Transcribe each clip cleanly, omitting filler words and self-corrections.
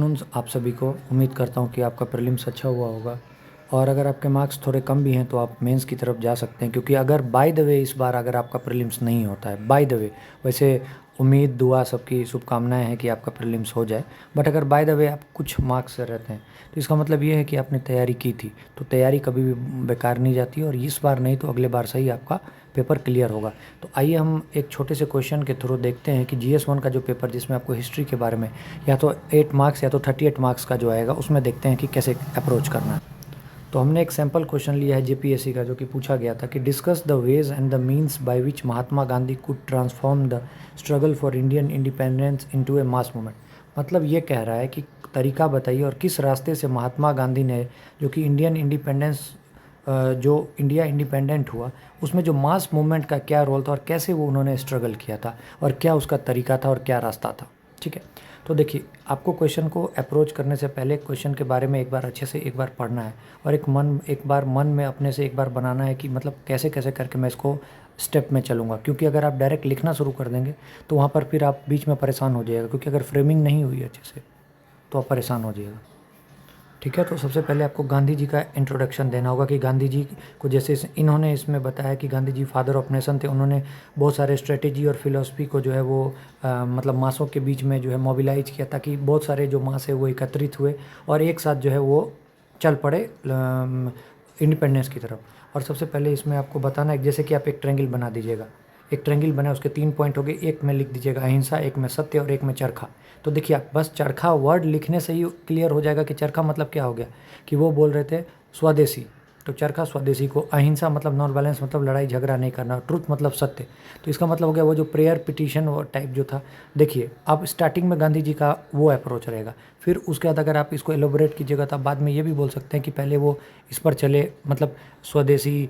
Afternoon आप सभी को। उम्मीद करता हूँ कि आपका प्रीलिम्स अच्छा हुआ होगा और अगर आपके मार्क्स थोड़े कम भी हैं तो आप मेंस की तरफ जा सकते हैं, क्योंकि अगर बाय द वे इस बार अगर आपका प्रीलिम्स नहीं होता है, बाय द वे वैसे उम्मीद दुआ सबकी शुभकामनाएं हैं कि आपका प्रीलिम्स हो जाए, बट अगर बाय द वे आप कुछ मार्क्स से रहते हैं तो इसका मतलब ये है कि आपने तैयारी की थी। तो तैयारी कभी भी बेकार नहीं जाती और इस बार नहीं तो अगले बार सही आपका पेपर क्लियर होगा। तो आइए हम एक छोटे से क्वेश्चन के थ्रू देखते हैं कि GS1 का जो पेपर जिसमें आपको हिस्ट्री के बारे में या तो 8 मार्क्स या तो 38 मार्क्स का जो आएगा उसमें देखते हैं कि कैसे अप्रोच करना है। तो हमने एक सैम्पल क्वेश्चन लिया है JPSC का, जो कि पूछा गया था कि discuss the ways and the means by which Mahatma Gandhi could transform the struggle for Indian independence into A mass movement. मतलब ये कह रहा है कि तरीका बताइए और किस रास्ते से महात्मा गांधी ने जो कि इंडियन इंडिपेंडेंस जो इंडिया इंडिपेंडेंट हुआ उसमें जो मास मूवमेंट का क्या रोल था और कैसे वो उन्होंने स्ट्रगल किया था और क्या उसका तरीका था और क्या रास्ता था। ठीक है, तो देखिए आपको क्वेश्चन को अप्रोच करने से पहले क्वेश्चन के बारे में एक बार अच्छे से एक बार पढ़ना है और एक बार मन में अपने से एक बार बनाना है कि मतलब कैसे कैसे करके मैं इसको स्टेप में चलूँगा, क्योंकि अगर आप डायरेक्ट लिखना शुरू कर देंगे तो वहाँ पर फिर आप बीच में परेशान हो जाइएगा, क्योंकि अगर फ्रेमिंग नहीं हुई अच्छे से तो आप परेशान हो जाइएगा। ठीक है, तो सबसे पहले आपको गांधी जी का इंट्रोडक्शन देना होगा कि गांधी जी को जैसे इन्होंने इसमें बताया कि Gandhi ji father of nation थे। उन्होंने बहुत सारे स्ट्रेटेजी और फिलॉसफी को जो है वो मतलब मासों के बीच में जो है मोबिलाइज किया, ताकि बहुत सारे जो मास है वो एकत्रित हुए और एक साथ जो है वो चल पड़े इंडिपेंडेंस की तरफ। और सबसे पहले इसमें आपको बताना है, जैसे कि आप एक ट्रायंगल बना दीजिएगा, एक ट्रायंगल बना उसके 3 पॉइंट हो गए, एक में लिख दीजिएगा अहिंसा, एक में सत्य और एक में चरखा। तो देखिए आप बस चरखा वर्ड लिखने से ही क्लियर हो जाएगा कि चरखा मतलब क्या हो गया, कि वो बोल रहे थे स्वदेशी, तो चरखा स्वदेशी को, अहिंसा मतलब नॉन वायलेंस मतलब लड़ाई झगड़ा नहीं करना, ट्रुथ मतलब सत्य। तो इसका मतलब हो गया वो जो प्रेयर पिटीशन वो टाइप जो था। देखिए अब स्टार्टिंग में गांधी जी का वो अप्रोच रहेगा, फिर उसके बाद अगर आप इसको एलोबरेट कीजिएगा तो आप बाद में ये भी बोल सकते हैं कि पहले वो इस पर चले, मतलब स्वदेशी,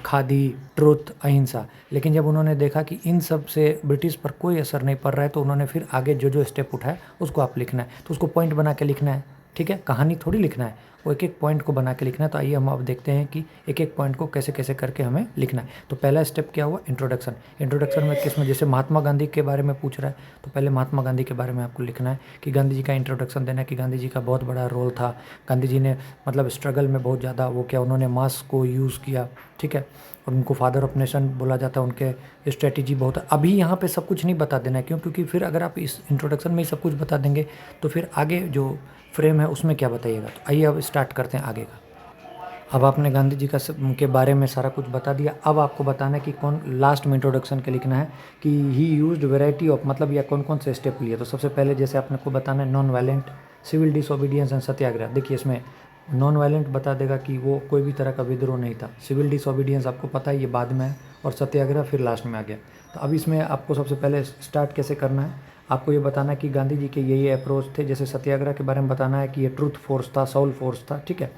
खादी, ट्रुथ, अहिंसा। लेकिन जब उन्होंने देखा कि इन सब से ब्रिटिश पर कोई असर नहीं पड़ रहा है तो उन्होंने फिर आगे जो जो स्टेप उठाया उसको आप लिखना है, तो उसको पॉइंट बना के लिखना है। ठीक है, कहानी थोड़ी लिखना है, वो एक एक पॉइंट को बना के लिखना है। तो आइए हम अब देखते हैं कि एक एक पॉइंट को कैसे कैसे करके हमें लिखना है। तो पहला स्टेप क्या हुआ, इंट्रोडक्शन। इंट्रोडक्शन में किसमें, जैसे महात्मा गांधी के बारे में पूछ रहा है तो पहले महात्मा गांधी के बारे में आपको लिखना है कि गांधी जी का इंट्रोडक्शन देना है कि गांधी जी का बहुत बड़ा रोल था। गांधी जी ने मतलब स्ट्रगल में बहुत ज़्यादा वो किया, उन्होंने मास को यूज़ किया। ठीक है, और उनको फादर ऑफ नेशन बोला जाता है, उनके स्ट्रेटेजी बहुत है। अभी यहाँ पे सब कुछ नहीं बता देना है, क्यों, क्योंकि फिर अगर आप इस इंट्रोडक्शन में ही सब कुछ बता देंगे तो फिर आगे जो फ्रेम है उसमें क्या बताइएगा। तो आइए अब स्टार्ट करते हैं आगे का। अब आपने गांधी जी का के बारे में सारा कुछ बता दिया, अब आपको बताना है कि कौन लास्ट में इंट्रोडक्शन के लिखना है कि ही यूज्ड वैरायटी ऑफ, मतलब या कौन कौन से स्टेप लिए। तो सबसे पहले जैसे आपने को बताना है non violent, civil disobedience and satyagraha. देखिए इसमें नॉन वायलेंट बता देगा कि वो कोई भी तरह का विद्रोह नहीं था, सिविल डिसोबीडियंस आपको पता है ये बाद में है, और सत्याग्रह फिर लास्ट में आ गया। तो अब इसमें आपको सबसे पहले स्टार्ट कैसे करना है, आपको ये बताना है कि गांधी जी के ये अप्रोच थे। जैसे सत्याग्रह के बारे में बताना है कि ये ट्रूथ फोर्स था, सोल फोर्स था। ठीक है,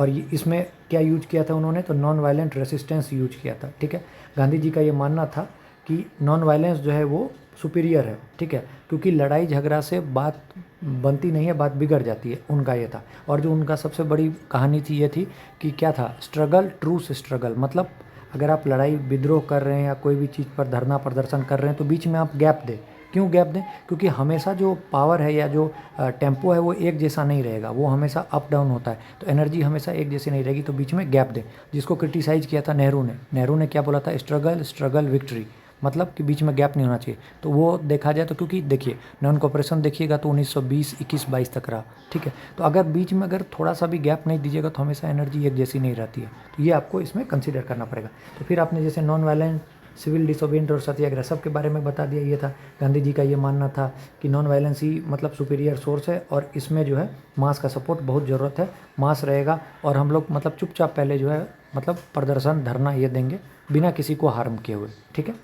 और ये इसमें क्या यूज किया था उन्होंने, तो नॉन वायलेंट रेसिस्टेंस यूज किया था। ठीक है, गांधी जी का ये मानना था कि नॉन वायलेंस जो है वो सुपीरियर है। ठीक है, क्योंकि लड़ाई झगड़ा से बात बनती नहीं है, बात बिगड़ जाती है, उनका ये था। और जो उनका सबसे बड़ी कहानी थी ये थी कि क्या था, स्ट्रगल ट्रूथ स्ट्रगल, मतलब अगर आप लड़ाई विद्रोह कर रहे हैं या कोई भी चीज़ पर धरना प्रदर्शन कर रहे हैं तो बीच में आप गैप दें। क्यों गैप दें, क्योंकि हमेशा जो पावर है या जो टेम्पो है वो एक जैसा नहीं रहेगा, वो हमेशा अप डाउन होता है, तो एनर्जी हमेशा एक जैसी नहीं रहेगी, तो बीच में गैप दें। जिसको क्रिटिसाइज़ किया था नेहरू ने क्या बोला था, स्ट्रगल स्ट्रगल विक्ट्री, मतलब कि बीच में गैप नहीं होना चाहिए। तो वो देखा जाए तो, क्योंकि देखिए नॉन कोऑपरेशन देखिएगा तो 1920, 21, 22 तक रहा। ठीक है, तो अगर बीच में अगर थोड़ा सा भी गैप नहीं दीजिएगा तो हमेशा एनर्जी एक जैसी नहीं रहती है, तो ये आपको इसमें कंसिडर करना पड़ेगा। तो फिर आपने जैसे नॉन वायलेंट, सिविल डिसोबीडियंट और सत्याग्रह सब के बारे में बता दिया। ये था गांधी जी का ये मानना था कि नॉन वायलेंस ही मतलब सुपीरियर सोर्स है और इसमें जो है मास का सपोर्ट बहुत ज़रूरत है, मास रहेगा और हम लोग मतलब चुपचाप पहले जो है मतलब प्रदर्शन धरना ये देंगे बिना किसी को हार्म किए हुए। ठीक है,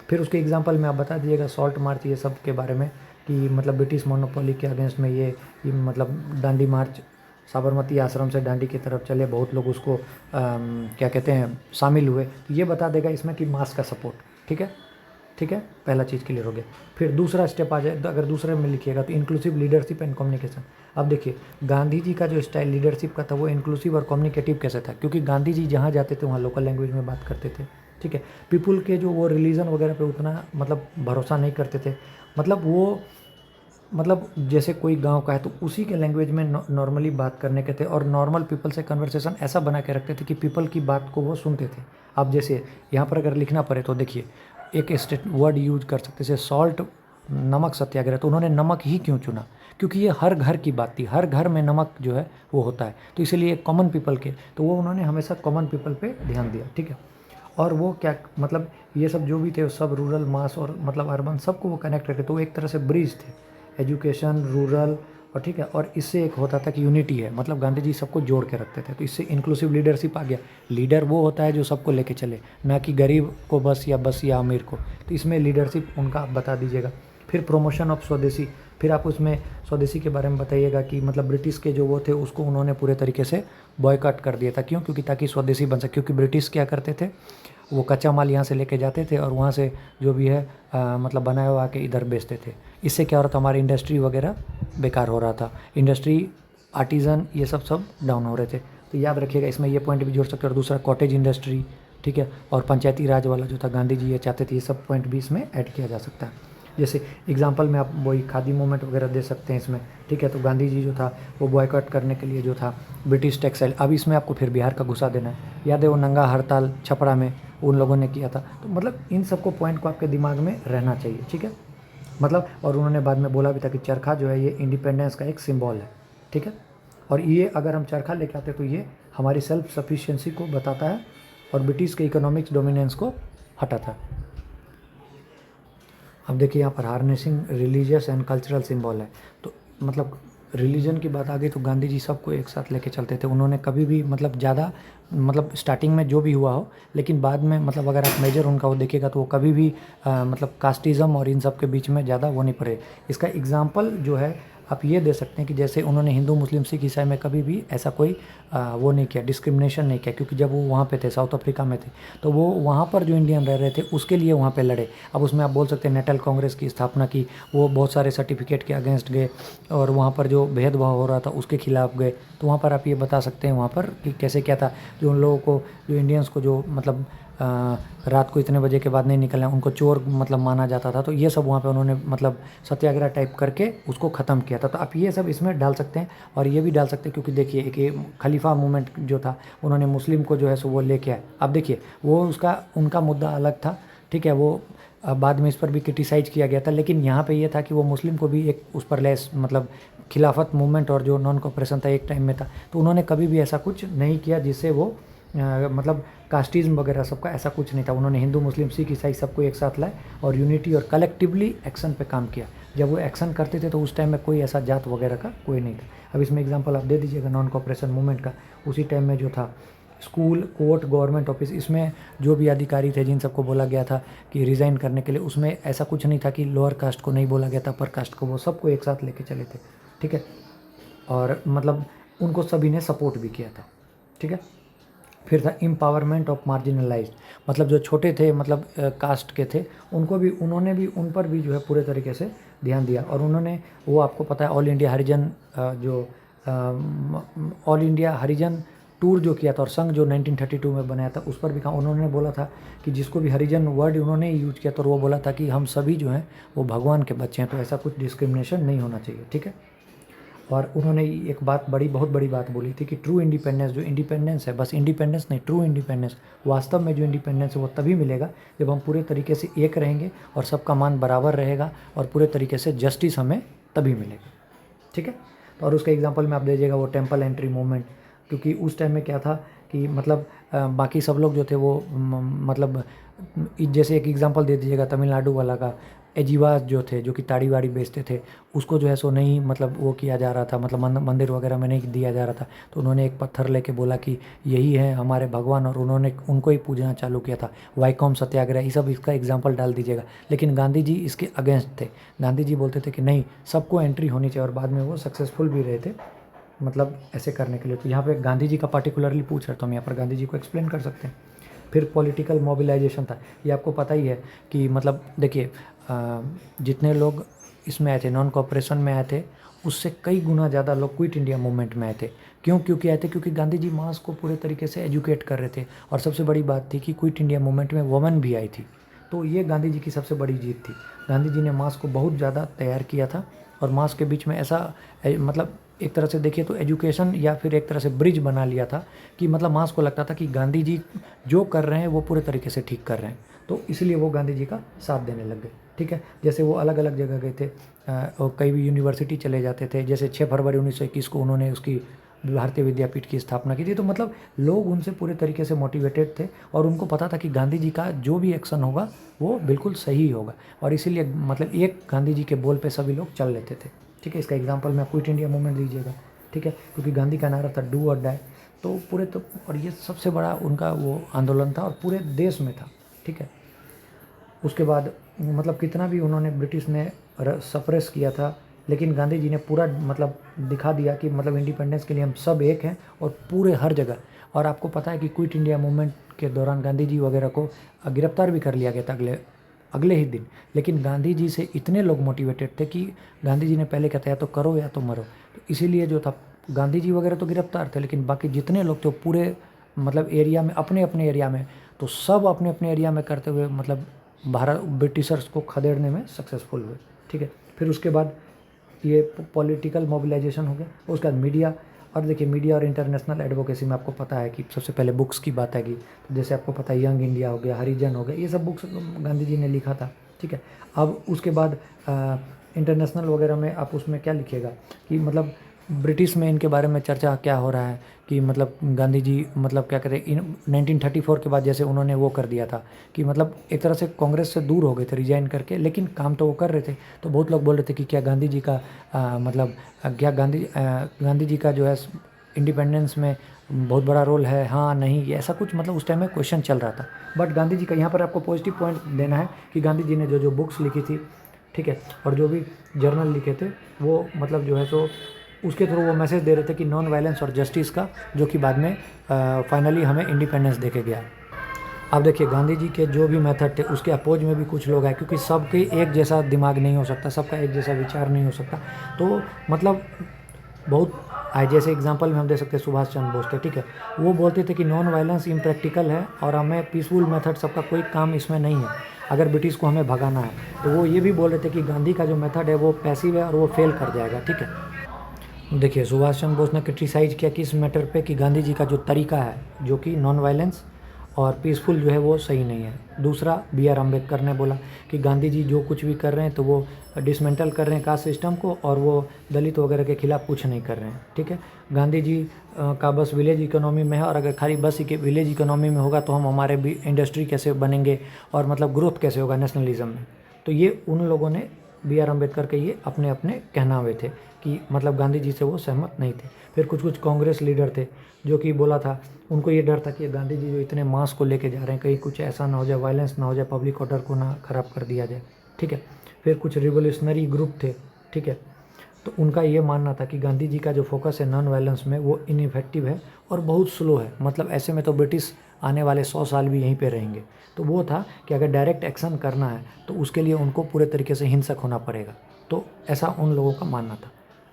फिर उसके एग्जांपल में आप बता दीजिएगा सॉल्ट मार्च ये सब के बारे में कि मतलब ब्रिटिश मोनोपोली के अगेंस्ट में ये मतलब दांडी मार्च, साबरमती आश्रम से दांडी की तरफ चले, बहुत लोग उसको क्या कहते हैं शामिल हुए, तो ये बता देगा इसमें कि मास का सपोर्ट। ठीक है, ठीक है, पहला चीज़ क्लियर हो गया। फिर दूसरा स्टेप आ जाए, तो अगर दूसरे में लिखिएगा तो इंक्लूसिव लीडरशिप एंड कम्युनिकेशन। अब देखिए गांधी जी का जो स्टाइल लीडरशिप का था वो इंक्लूसिव और कम्युनिकेटिव कैसे था, क्योंकि गांधी जी जहाँ जाते थे वहाँ लोकल लैंग्वेज में बात करते थे। ठीक है, पीपुल के जो वो रिलीजन वगैरह पे उतना मतलब भरोसा नहीं करते थे, मतलब वो मतलब जैसे कोई गांव का है तो उसी के लैंग्वेज में नॉर्मली बात करने के थे, और नॉर्मल पीपल से कन्वर्सेशन ऐसा बना के रखते थे कि पीपल की बात को वो सुनते थे। अब जैसे यहाँ पर अगर लिखना पड़े तो देखिए एक स्टेट वर्ड यूज कर सकते थे, सॉल्ट, नमक सत्याग्रह। तो उन्होंने नमक ही क्यों चुना? क्योंकि ये हर घर की बात थी, हर घर में नमक जो है वो होता है, तो इसीलिए कॉमन पीपल के, तो वो उन्होंने हमेशा कॉमन पीपल पे ध्यान दिया, ठीक है। और वो क्या मतलब ये सब जो भी थे सब रूरल मास और मतलब अर्बन सबको वो कनेक्ट करके, तो वो एक तरह से ब्रिज थे, एजुकेशन, रूरल, और ठीक है। और इससे एक होता था कि यूनिटी है, मतलब गांधी जी सबको जोड़ के रखते थे, तो इससे इंक्लूसिव लीडरशिप आ गया। लीडर वो होता है जो सबको लेके चले, ना कि गरीब को बस या अमीर को। तो इसमें लीडरशिप उनका आप बता दीजिएगा। फिर प्रमोशन ऑफ स्वदेशी, फिर आप उसमें स्वदेशी के बारे में बताइएगा कि मतलब ब्रिटिश के जो वो थे उसको उन्होंने पूरे तरीके से बॉयकॉट कर दिया था। क्यों? क्योंकि ताकि स्वदेशी बन सके। क्योंकि ब्रिटिश क्या करते थे, वो कच्चा माल यहाँ से लेके जाते थे और वहाँ से जो भी है मतलब बनाया हुआ के इधर बेचते थे। इससे क्या हो रहा था, हमारी इंडस्ट्री वगैरह बेकार हो रहा था, इंडस्ट्री, आर्टिज़न, ये सब डाउन हो रहे थे। तो याद रखिएगा, इसमें ये पॉइंट भी जोड़ सकते हैं। और दूसरा कॉटेज इंडस्ट्री, ठीक है, और पंचायती राज वाला जो था गांधी जी ये चाहते थे, ये सब पॉइंट भी इसमें ऐड किया जा सकता है। जैसे एग्जांपल में आप वही खादी मूवमेंट वगैरह दे सकते हैं इसमें, ठीक है। तो गांधी जी जो था वो बॉयकॉट करने के लिए जो था ब्रिटिश टेक्सटाइल। अब इसमें आपको फिर बिहार का घुसा देना है। याद है वो नंगा हड़ताल छपरा में उन लोगों ने किया था। तो मतलब इन सबको पॉइंट को आपके दिमाग में रहना चाहिए, ठीक है। मतलब और उन्होंने बाद में बोला भी था कि चरखा जो है ये इंडिपेंडेंस का एक सिंबल है, ठीक है। और ये अगर हम चरखा लेके आते तो ये हमारी सेल्फ सफिशिएंसी को बताता है और ब्रिटिश के इकोनॉमिक्स डोमिनेंस को हटाता है। अब देखिए यहाँ पर harnessing religious and cultural symbol है। तो मतलब रिलीजन की बात आ गई तो गांधी जी सबको एक साथ लेके चलते थे। उन्होंने कभी भी मतलब ज़्यादा मतलब स्टार्टिंग में जो भी हुआ हो, लेकिन बाद में मतलब अगर आप मेजर उनका वो देखिएगा तो वो कभी भी मतलब कास्टिज़म और इन सब के बीच में ज़्यादा वो नहीं पड़े। इसका एग्जाम्पल जो है आप ये दे सकते हैं कि जैसे उन्होंने हिंदू, मुस्लिम, सिख, ईसाई में कभी भी ऐसा कोई वो नहीं किया, डिस्क्रिमिनेशन नहीं किया। क्योंकि जब वो वहाँ पे थे, साउथ अफ्रीका में थे, तो वो वहाँ पर जो इंडियन रह रहे थे उसके लिए वहाँ पे लड़े। अब उसमें आप बोल सकते हैं नेटल कांग्रेस की स्थापना की, वो बहुत सारे सर्टिफिकेट के अगेंस्ट गए और वहाँ पर जो भेदभाव हो रहा था उसके खिलाफ गए। तो वहाँ पर आप ये बता सकते हैं वहाँ पर कि कैसे क्या था, जो उन लोगों को, जो इंडियंस को जो मतलब रात को इतने बजे के बाद नहीं निकलना, उनको चोर मतलब माना जाता था। तो ये सब वहाँ पे उन्होंने मतलब सत्याग्रह टाइप करके उसको ख़त्म किया था। तो आप ये सब इसमें डाल सकते हैं और ये भी डाल सकते हैं क्योंकि देखिए एक ये खलीफा मूवमेंट जो था, उन्होंने मुस्लिम को जो है सो वो लेके आए। अब देखिए वो उसका उनका मुद्दा अलग था, ठीक है। वो बाद में इस पर भी क्रिटिसाइज किया गया था, लेकिन यहाँ पे ये था कि वो मुस्लिम को भी एक उस पर लेस मतलब खिलाफत मूवमेंट और जो नॉन कॉपरेशन था एक टाइम में था। तो उन्होंने कभी भी ऐसा कुछ नहीं किया जिससे वो मतलब कास्टिज़्म वगैरह सबका ऐसा कुछ नहीं था। उन्होंने हिंदू, मुस्लिम, सिख, ईसाई सबको एक साथ लाए और यूनिटी और कलेक्टिवली एक्शन पे काम किया। जब वो एक्शन करते थे तो उस टाइम में कोई ऐसा जात वगैरह का कोई नहीं था। अब इसमें एग्जांपल आप दे दीजिएगा नॉन कॉपरेशन मूवमेंट का। उसी टाइम में जो था स्कूल, कोर्ट, गवर्नमेंट ऑफिस, इसमें जो भी अधिकारी थे जिन सबको बोला गया था कि रिज़ाइन करने के लिए, उसमें ऐसा कुछ नहीं था कि लोअर कास्ट को नहीं बोला गया था, अपर कास्ट को, वो सबको एक साथ लेके चले थे, ठीक है। और मतलब उनको सभी ने सपोर्ट भी किया था, ठीक है। फिर था एम्पावरमेंट ऑफ मार्जिनलाइज्ड, मतलब जो छोटे थे मतलब कास्ट के थे उनको भी, उन्होंने भी उन पर भी जो है पूरे तरीके से ध्यान दिया। और उन्होंने वो आपको पता है ऑल इंडिया हरिजन जो ऑल इंडिया हरिजन टूर जो किया था और संघ जो 1932 में बनाया था उस पर भी कहा। उन्होंने बोला था कि जिसको भी हरिजन वर्ड उन्होंने यूज किया तो वो बोला था कि हम सभी जो हैं वो भगवान के बच्चे हैं, तो ऐसा कुछ डिस्क्रिमिनेशन नहीं होना चाहिए, ठीक है। और उन्होंने एक बात बहुत बड़ी बात बोली थी कि ट्रू इंडिपेंडेंस, जो इंडिपेंडेंस है, बस इंडिपेंडेंस नहीं, ट्रू इंडिपेंडेंस, वास्तव में जो इंडिपेंडेंस है वो तभी मिलेगा जब हम पूरे तरीके से एक रहेंगे और सबका मान बराबर रहेगा और पूरे तरीके से जस्टिस हमें तभी मिलेगा, ठीक है। तो और उसका एग्जांपल में आप दीजिएगा वो टेम्पल एंट्री मूवमेंट, क्योंकि उस टाइम में क्या था कि मतलब बाकी सब लोग जो थे वो मतलब जैसे एक एग्जांपल दे दीजिएगा तमिलनाडु वाला का, एजीवास जो थे जो कि ताड़ी वाड़ी बेचते थे, उसको जो है सो नहीं मतलब वो किया जा रहा था, मतलब मंदिर वगैरह में नहीं दिया जा रहा था। तो उन्होंने एक पत्थर लेके बोला कि यही है हमारे भगवान और उन्होंने उनको ही पूजना चालू किया था। वाईकॉम सत्याग्रह, ये सब इसका एग्जाम्पल डाल दीजिएगा। लेकिन गांधी जी इसके अगेंस्ट थे। गांधी जी बोलते थे कि नहीं, सबको एंट्री होनी चाहिए और बाद में वो सक्सेसफुल भी रहे थे मतलब ऐसे करने के लिए। तो यहाँ पे गांधी जी का पार्टिकुलरली पूछ रहा तो हम यहाँ पर गांधी जी को एक्सप्लेन कर सकते हैं। फिर पॉलिटिकल मोबिलाइजेशन था, ये आपको पता ही है कि मतलब देखिए जितने लोग इसमें आए थे, नॉन कॉपरेशन में आए थे, उससे कई गुना ज़्यादा लोग क्विट इंडिया मूवमेंट में आए थे। क्योंकि आए थे क्योंकि गांधी जी मास को पूरे तरीके से एजुकेट कर रहे थे। और सबसे बड़ी बात थी कि क्विट इंडिया मूवमेंट में वुमेन भी आई थी। तो ये गांधी जी की सबसे बड़ी जीत थी। गांधी जी ने मास को बहुत ज़्यादा तैयार किया था और मास के बीच में ऐसा मतलब एक तरह से देखिए तो एजुकेशन या फिर एक तरह से ब्रिज बना लिया था कि मतलब मास को लगता था कि गांधी जी जो कर रहे हैं वो पूरे तरीके से ठीक कर रहे हैं, तो इसलिए वो गांधी जी का साथ देने लग गए। ठीक है, जैसे वो अलग अलग जगह गए थे और कई भी यूनिवर्सिटी चले जाते थे, जैसे 6 फरवरी 1921 को उन्होंने उसकी भारतीय विद्यापीठ की स्थापना की थी। तो मतलब लोग उनसे पूरे तरीके से मोटिवेटेड थे और उनको पता था कि गांधी जी का जो भी एक्शन होगा वो बिल्कुल सही होगा, और इसीलिए मतलब एक गांधी जी के बोल पे सभी लोग चल लेते थे। ठीक है, इसका एग्जांपल मैं क्विट इंडिया मूवमेंट लीजिएगा। ठीक है, क्योंकि गांधी का नारा था डू और डाई, तो पूरे तो और ये सबसे बड़ा उनका वो आंदोलन था और पूरे देश में था। ठीक है, उसके बाद मतलब कितना भी उन्होंने ब्रिटिश ने सप्रेस किया था, लेकिन गांधी जी ने पूरा मतलब दिखा दिया कि मतलब इंडिपेंडेंस के लिए हम सब एक हैं और पूरे हर जगह। और आपको पता है कि क्विट इंडिया मूवमेंट के दौरान गांधी जी वगैरह को गिरफ्तार भी कर लिया गया था अगले अगले ही दिन, लेकिन गांधी जी से इतने लोग मोटिवेटेड थे कि गांधी जी ने पहले कहता या तो करो या तो मरो। तो इसीलिए जो था गांधी जी वगैरह तो गिरफ्तार थे, लेकिन बाकी जितने लोग थे पूरे मतलब एरिया में अपने अपने एरिया में, तो सब अपने अपने एरिया में करते हुए मतलब भारत ब्रिटिशर्स को खदेड़ने में सक्सेसफुल हुए। ठीक है, फिर उसके बाद ये पॉलिटिकल मोबिलाइजेशन हो गया। उसके बाद मीडिया, और देखिए मीडिया और इंटरनेशनल एडवोकेसी में आपको पता है कि सबसे पहले बुक्स की बात आएगी, तो जैसे आपको पता है यंग इंडिया हो गया, हरिजन हो गया, ये सब बुक्स गांधी जी ने लिखा था। ठीक है, अब उसके बाद इंटरनेशनल वगैरह में आप उसमें क्या लिखिएगा कि मतलब ब्रिटिश में इनके बारे में चर्चा क्या हो रहा है कि मतलब गांधी जी मतलब क्या कहते हैं 1934 के बाद जैसे उन्होंने वो कर दिया था कि मतलब एक तरह से कांग्रेस से दूर हो गए थे रिजाइन करके, लेकिन काम तो वो कर रहे थे। तो बहुत लोग बोल रहे थे कि क्या गांधी जी का मतलब क्या गांधी जी का जो है इंडिपेंडेंस में बहुत बड़ा रोल है, हाँ नहीं, ये ऐसा कुछ मतलब उस टाइम में क्वेश्चन चल रहा था। बट गांधी जी का यहाँ पर आपको पॉजिटिव पॉइंट देना है कि गांधी जी ने जो जो बुक्स लिखी थी, ठीक है, और जो भी जर्नल लिखे थे वो मतलब जो है सो उसके थ्रू वो मैसेज दे रहे थे कि नॉन वायलेंस और जस्टिस का, जो कि बाद में फाइनली हमें इंडिपेंडेंस दे के गया। अब देखिए गांधी जी के जो भी मेथड थे उसके अपोज में भी कुछ लोग हैं, क्योंकि सबके एक जैसा दिमाग नहीं हो सकता, सबका एक जैसा विचार नहीं हो सकता। तो मतलब बहुत जैसे एग्जांपल में हम दे सकते हैं सुभाष चंद्र बोस थे। ठीक है, वो बोलते थे कि नॉन वायलेंस इम्प्रैक्टिकल है और हमें पीसफुल मेथड सबका कोई काम इसमें नहीं है अगर ब्रिटिश को हमें भगाना है। तो वो ये भी बोल रहे थे कि गांधी का जो मेथड है वो पैसिव है और वो फेल कर जाएगा। ठीक है, देखिए सुभाष चंद्र बोस ने क्रिटिसाइज़ किया कि इस मैटर पे कि गांधी जी का जो तरीका है जो कि नॉन वायलेंस और पीसफुल जो है वो सही नहीं है। दूसरा बी.आर. अम्बेडकर ने बोला कि गांधी जी जो कुछ भी कर रहे हैं तो वो डिसमेंटल कर रहे हैं कास्ट सिस्टम को, और वो दलित वगैरह के खिलाफ कुछ नहीं कर रहे हैं। ठीक है, गांधी जी का बस विलेज इकोनॉमी में है, और अगर खाली बस विलेज इकोनॉमी में होगा तो हम हमारे भी इंडस्ट्री कैसे बनेंगे और मतलब ग्रोथ कैसे होगा नेशनलिज्म में। तो ये उन लोगों ने बी.आर. अम्बेडकर के ये अपने अपने कहनावे थे कि मतलब गांधी जी से वो सहमत नहीं थे। फिर कुछ कुछ कांग्रेस लीडर थे जो कि बोला था, उनको ये डर था कि गांधी जी जो इतने मास को लेके जा रहे हैं कहीं कुछ ऐसा ना हो जाए, वायलेंस ना हो जाए, पब्लिक ऑर्डर को ना ख़राब कर दिया जाए। ठीक है, फिर कुछ रिवोल्यूशनरी ग्रुप थे। ठीक है, तो उनका ये मानना था कि गांधी जी का जो फोकस है नॉन वायलेंस में वो इनइफेक्टिव है और बहुत स्लो है, मतलब ऐसे में तो ब्रिटिश आने वाले 100 साल भी यहीं पे रहेंगे। तो वो था कि अगर डायरेक्ट एक्शन करना है तो उसके लिए उनको पूरे तरीके से हिंसक होना पड़ेगा। तो ऐसा उन लोगों का मानना था।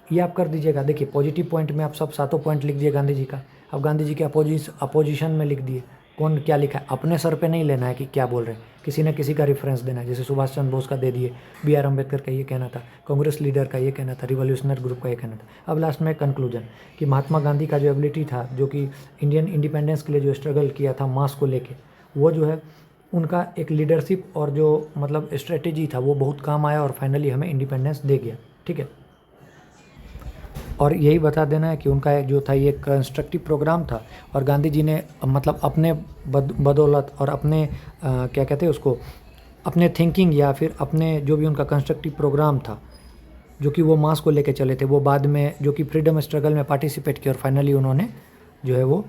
ये आप कर दीजिएगा। देखिए पॉजिटिव पॉइंट में आप सब सातों पॉइंट लिख दिए गांधी जी का। अब गांधी जी के अपोजिशन में लिख दिए, कौन क्या लिखा है, अपने सर पे नहीं लेना है कि क्या बोल रहे हैं, किसी न किसी का रेफरेंस देना है। जैसे सुभाष चंद्र बोस का दे दिए, बी.आर. अम्बेडकर का ये कहना था, कांग्रेस लीडर का ये कहना था, रिवॉल्यूशनरी ग्रुप का ये कहना था। अब लास्ट में कंक्लूजन कि महात्मा गांधी का जो एबिलिटी था, जो कि इंडियन इंडिपेंडेंस के लिए जो स्ट्रगल किया था मास को लेके, वो जो है उनका एक लीडरशिप और जो मतलब स्ट्रेटेजी था वो बहुत काम आया और फाइनली हमें इंडिपेंडेंस दे गया। ठीक है, और यही बता देना है कि उनका जो था ये कंस्ट्रक्टिव प्रोग्राम था, और गांधी जी ने मतलब अपने बदौलत और अपने क्या कहते हैं उसको, अपने थिंकिंग या फिर अपने जो भी उनका कंस्ट्रक्टिव प्रोग्राम था जो कि वो मास को लेके चले थे, वो बाद में जो कि फ्रीडम स्ट्रगल में पार्टिसिपेट किया और फाइनली उन्होंने जो है वो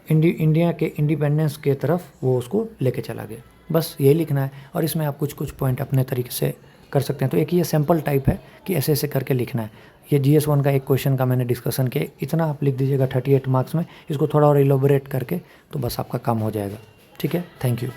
इंडिया के इंडिपेंडेंस के तरफ वो उसको लेके चला गया। बस यही लिखना है, और इसमें आप कुछ कुछ पॉइंट अपने तरीके से कर सकते हैं। तो एक ये सैम्पल टाइप है कि ऐसे ऐसे करके लिखना है। ये GS1 का एक क्वेश्चन का मैंने डिस्कशन किया, इतना आप लिख दीजिएगा 38 मार्क्स में। इसको थोड़ा और इलोबरेट करके तो बस आपका काम हो जाएगा। ठीक है, थैंक यू।